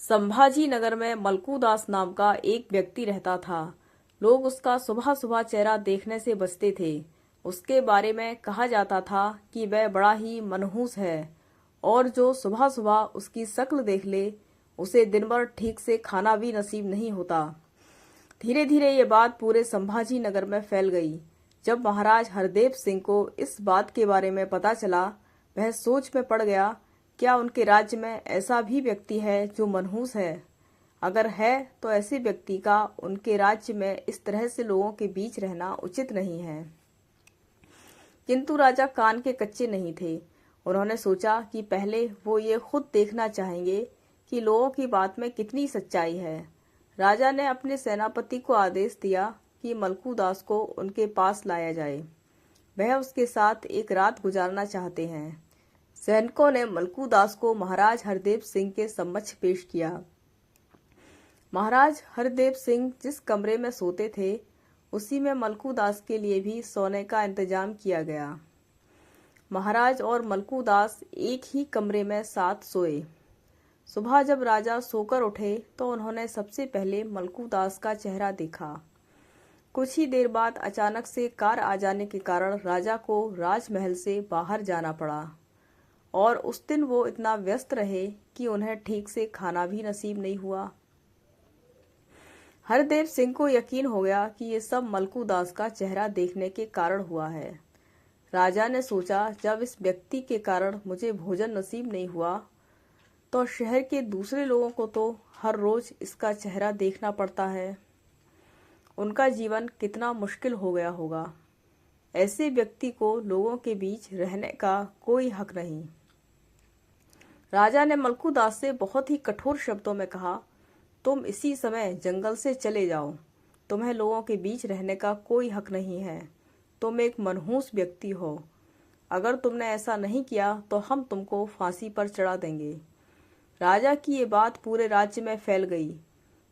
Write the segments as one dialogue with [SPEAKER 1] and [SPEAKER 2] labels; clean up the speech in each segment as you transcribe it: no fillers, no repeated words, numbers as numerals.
[SPEAKER 1] संभाजी नगर में मलकू दास नाम का एक व्यक्ति रहता था। लोग उसका सुबह सुबह चेहरा देखने से बचते थे। उसके बारे में कहा जाता था कि वह बड़ा ही मनहूस है और जो सुबह सुबह उसकी शक्ल देख ले उसे दिन भर ठीक से खाना भी नसीब नहीं होता। धीरे धीरे ये बात पूरे संभाजी नगर में फैल गई। जब महाराज हरदेव सिंह को इस बात के बारे में पता चला, वह सोच में पड़ गया, क्या उनके राज्य में ऐसा भी व्यक्ति है जो मनहूस है? अगर है तो ऐसे व्यक्ति का उनके राज्य में इस तरह से लोगों के बीच रहना उचित नहीं है। किंतु राजा कान के कच्चे नहीं थे। उन्होंने सोचा कि पहले वो ये खुद देखना चाहेंगे कि लोगों की बात में कितनी सच्चाई है। राजा ने अपने सेनापति को आदेश दिया कि मलकू दास को उनके पास लाया जाए। वह उसके साथ एक रात गुजारना चाहते हैं। सैनिकों ने मलकू दास को महाराज हरदेव सिंह के समक्ष पेश किया। महाराज हरदेव सिंह जिस कमरे में सोते थे उसी में मलकू दास के लिए भी सोने का इंतजाम किया गया। महाराज और मलकू दास एक ही कमरे में साथ सोए। सुबह जब राजा सोकर उठे तो उन्होंने सबसे पहले मलकू दास का चेहरा देखा। कुछ ही देर बाद अचानक से कार आ जाने के कारण राजा को राजमहल से बाहर जाना पड़ा और उस दिन वो इतना व्यस्त रहे कि उन्हें ठीक से खाना भी नसीब नहीं हुआ। हरदेव सिंह को यकीन हो गया कि ये सब मलकू दास का चेहरा देखने के कारण हुआ है। राजा ने सोचा, जब इस व्यक्ति के कारण मुझे भोजन नसीब नहीं हुआ तो शहर के दूसरे लोगों को तो हर रोज इसका चेहरा देखना पड़ता है। उनका जीवन कितना मुश्किल हो गया होगा। ऐसे व्यक्ति को लोगों के बीच रहने का कोई हक नहीं। राजा ने मलकू दास से बहुत ही कठोर शब्दों में कहा, तुम इसी समय जंगल से चले जाओ। तुम्हें लोगों के बीच रहने का कोई हक नहीं है। तुम एक मनहूस व्यक्ति हो। अगर तुमने ऐसा नहीं किया तो हम तुमको फांसी पर चढ़ा देंगे। राजा की ये बात पूरे राज्य में फैल गई।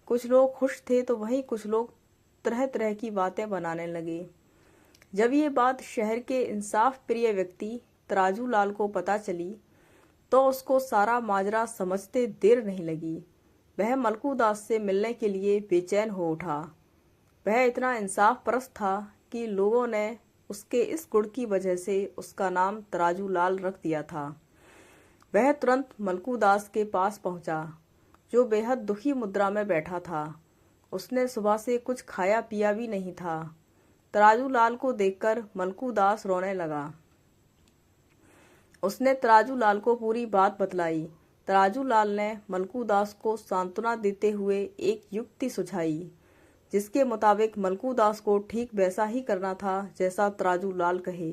[SPEAKER 1] कुछ लोग खुश थे तो वहीं कुछ लोग तरह तरह की बातें बनाने लगे। जब ये बात शहर के इंसाफ प्रिय व्यक्ति तराजू लाल को पता चली तो उसको सारा माजरा समझते देर नहीं लगी। वह मलकू दास से मिलने के लिए बेचैन हो उठा। वह इतना इंसाफ परस्त था कि लोगों ने उसके इस गुण की वजह से उसका नाम तराजू लाल रख दिया था। वह तुरंत मलकू दास के पास पहुंचा, जो बेहद दुखी मुद्रा में बैठा था। उसने सुबह से कुछ खाया पिया भी नहीं था। तराजू लाल को देखकर मलकू दास रोने लगा। उसने तराजू लाल को पूरी बात बतलाई। तराजू लाल ने मलकू दास को सांत्वना देते हुए एक युक्ति सुझाई, जिसके मुताबिक मलकू दास को ठीक वैसा ही करना था जैसा तराजू लाल कहे।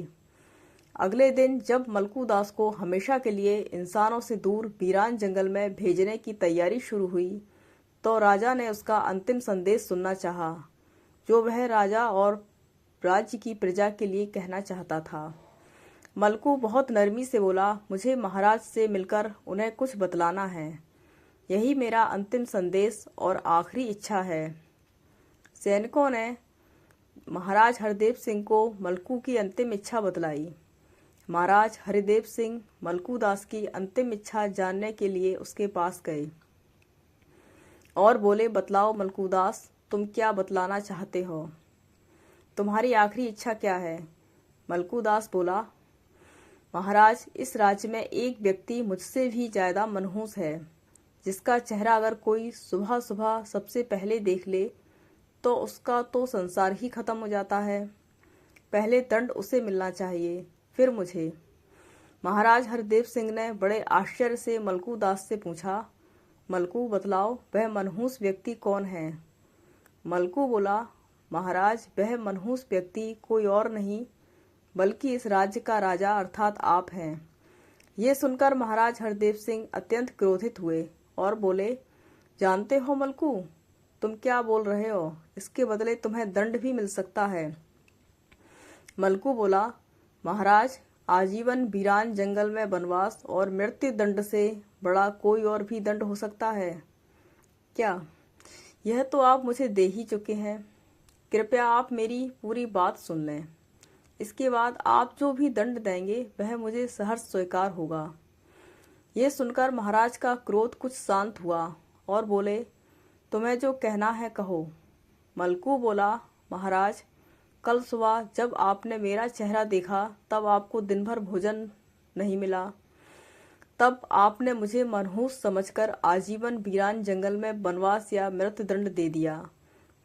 [SPEAKER 1] अगले दिन जब मलकू दास को हमेशा के लिए इंसानों से दूर वीरान जंगल में भेजने की तैयारी शुरू हुई तो राजा ने उसका अंतिम संदेश सुनना चाहा, जो वह राजा और राज्य की प्रजा के लिए कहना चाहता था। मलकू बहुत नरमी से बोला, मुझे महाराज से मिलकर उन्हें कुछ बतलाना है। यही मेरा अंतिम संदेश और आखिरी इच्छा है। सैनिकों ने महाराज हरदेव सिंह को मलकू की अंतिम इच्छा बतलाई। महाराज हरदेव सिंह मलकू दास की अंतिम इच्छा जानने के लिए उसके पास गए और बोले, बतलाओ मलकू दास, तुम क्या बतलाना चाहते हो? तुम्हारी आखिरी इच्छा क्या है? मलकू दास बोला, महाराज, इस राज्य में एक व्यक्ति मुझसे भी ज्यादा मनहूस है, जिसका चेहरा अगर कोई सुबह सुबह सबसे पहले देख ले तो उसका तो संसार ही खत्म हो जाता है। पहले दंड उसे मिलना चाहिए, फिर मुझे। महाराज हरदेव सिंह ने बड़े आश्चर्य से मलकू दास से पूछा, मलकू बतलाओ, वह मनहूस व्यक्ति कौन है? मलकू बोला, महाराज, वह मनहूस व्यक्ति कोई और नहीं बल्कि इस राज्य का राजा अर्थात आप हैं। ये सुनकर महाराज हरदेव सिंह अत्यंत क्रोधित हुए और बोले, जानते हो मलकू, तुम क्या बोल रहे हो? इसके बदले तुम्हें दंड भी मिल सकता है। मलकू बोला, महाराज, आजीवन वीरान जंगल में वनवास और मृत्यु दंड से बड़ा कोई और भी दंड हो सकता है क्या? यह तो आप मुझे दे ही चुके हैं। कृपया आप मेरी पूरी बात सुन लें। इसके बाद आप जो भी दंड देंगे वह मुझे सहर्ष स्वीकार होगा। ये सुनकर महाराज का क्रोध कुछ शांत हुआ और बोले, तुम्हें जो कहना है कहो। मलकू बोला, महाराज, कल सुबह जब आपने मेरा चेहरा देखा तब आपको दिन भर भोजन नहीं मिला। तब आपने मुझे मनहूस समझकर आजीवन वीरान जंगल में वनवास या मृत्युदंड दे दिया।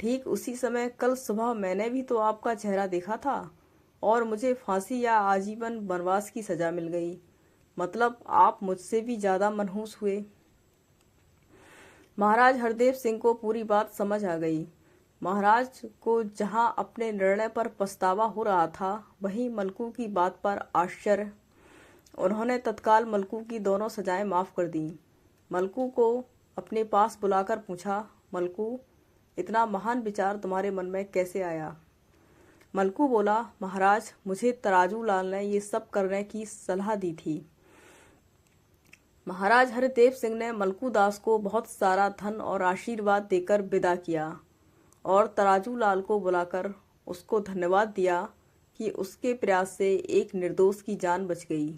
[SPEAKER 1] ठीक उसी समय कल सुबह मैंने भी तो आपका चेहरा देखा था और मुझे फांसी या आजीवन वनवास की सजा मिल गई। मतलब आप मुझसे भी ज्यादा मनहूस हुए। महाराज हरदेव सिंह को पूरी बात समझ आ गई। महाराज को जहां अपने निर्णय पर पछतावा हो रहा था, वहीं मलकू की बात पर आश्चर्य। उन्होंने तत्काल मलकू की दोनों सजाएं माफ कर दी। मलकू को अपने पास बुलाकर पूछा, मलकू, इतना महान विचार तुम्हारे मन में कैसे आया? मलकू बोला, महाराज, मुझे तराजू लाल ने ये सब करने की सलाह दी थी। महाराज हरदेव सिंह ने मलकू दास को बहुत सारा धन और आशीर्वाद देकर विदा किया और तराजू लाल को बुलाकर उसको धन्यवाद दिया कि उसके प्रयास से एक निर्दोष की जान बच गई।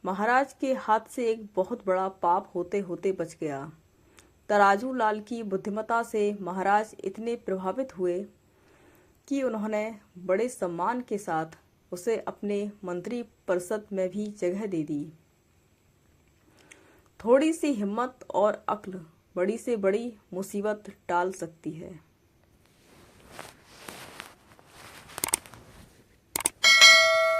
[SPEAKER 1] महाराज के हाथ से एक बहुत बड़ा पाप होते होते बच गया। तराजू लाल की बुद्धिमत्ता से महाराज इतने प्रभावित हुए कि उन्होंने बड़े सम्मान के साथ उसे अपने मंत्री परिषद में भी जगह दे दी। थोड़ी सी हिम्मत और अक्ल बड़ी से बड़ी मुसीबत टाल सकती है।